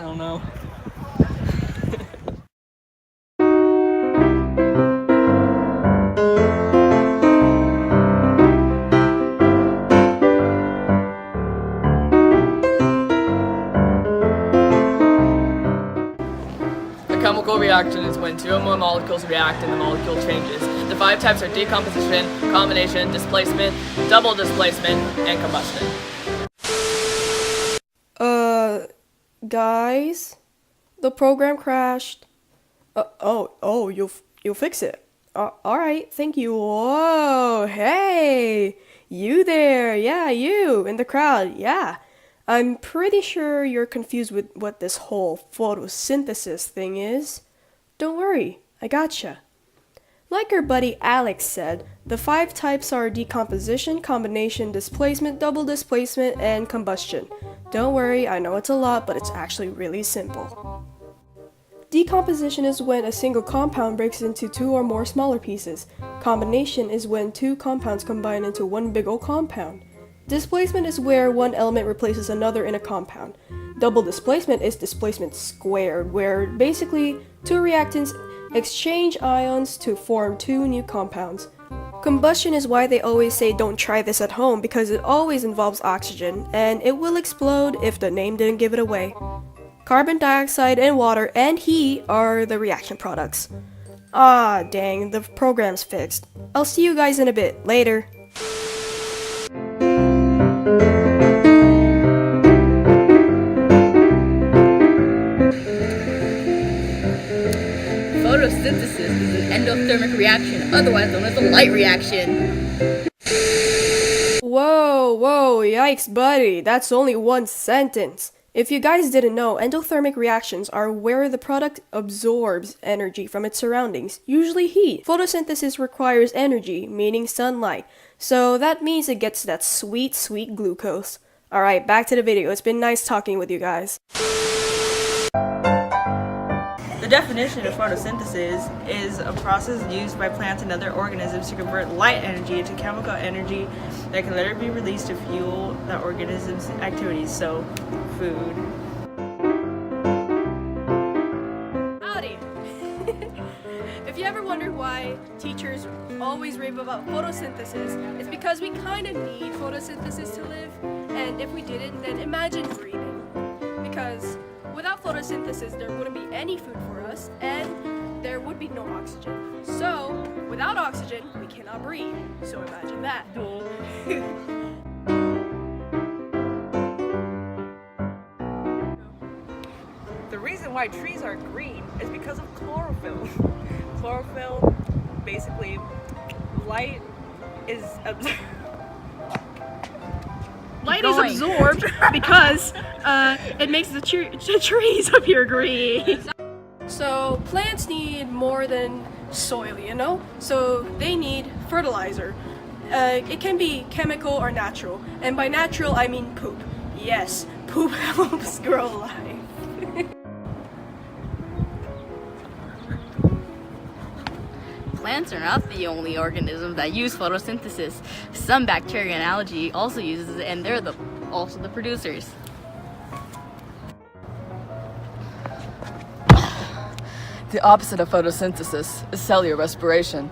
don't know. A chemical reaction is when two or more molecules react and the molecule changes. The 5 types are decomposition, combination, displacement, double displacement, and combustion. Guys? The program crashed. You'll fix it. Alright, thank you. Whoa, hey! You there, yeah, you, in the crowd, yeah. I'm pretty sure you're confused with what this whole photosynthesis thing is. Don't worry, I gotcha. Like our buddy Alex said, the 5 types are decomposition, combination, displacement, double displacement, and combustion. Don't worry, I know it's a lot, but it's actually really simple. Decomposition is when a single compound breaks into 2 or more smaller pieces. Combination is when 2 compounds combine into one big old compound. Displacement is where one element replaces another in a compound. Double displacement is displacement squared, where basically 2 reactants exchange ions to form 2 new compounds. Combustion is why they always say don't try this at home, because it always involves oxygen, and it will explode if the name didn't give it away. Carbon dioxide and water and heat are the reaction products. Ah, dang, the program's fixed. I'll see you guys in a bit. Later. Photosynthesis is an endothermic reaction, otherwise known as a light reaction. Whoa, yikes, buddy. That's only one sentence. If you guys didn't know, endothermic reactions are where the product absorbs energy from its surroundings, usually heat. Photosynthesis requires energy, meaning sunlight. So that means it gets that sweet, sweet glucose. Alright, back to the video. It's been nice talking with you guys. The definition of photosynthesis is a process used by plants and other organisms to convert light energy into chemical energy that can later be released to fuel the organism's activities, so food. Howdy! If you ever wondered why teachers always rave about photosynthesis, it's because we kind of need photosynthesis to live, and if we didn't, then imagine breathing. Because without photosynthesis, there wouldn't be any food for us, and there would be no oxygen. So, without oxygen, we cannot breathe. So imagine that. The reason why trees are green is because of chlorophyll. Chlorophyll, basically, light is absorbed because it makes the trees appear green. So plants need more than soil, you know? So they need fertilizer. It can be chemical or natural. And by natural, I mean poop. Yes, poop helps grow life. Plants are not the only organisms that use photosynthesis. Some bacteria and algae also uses it, and they're also the producers. The opposite of photosynthesis is cellular respiration.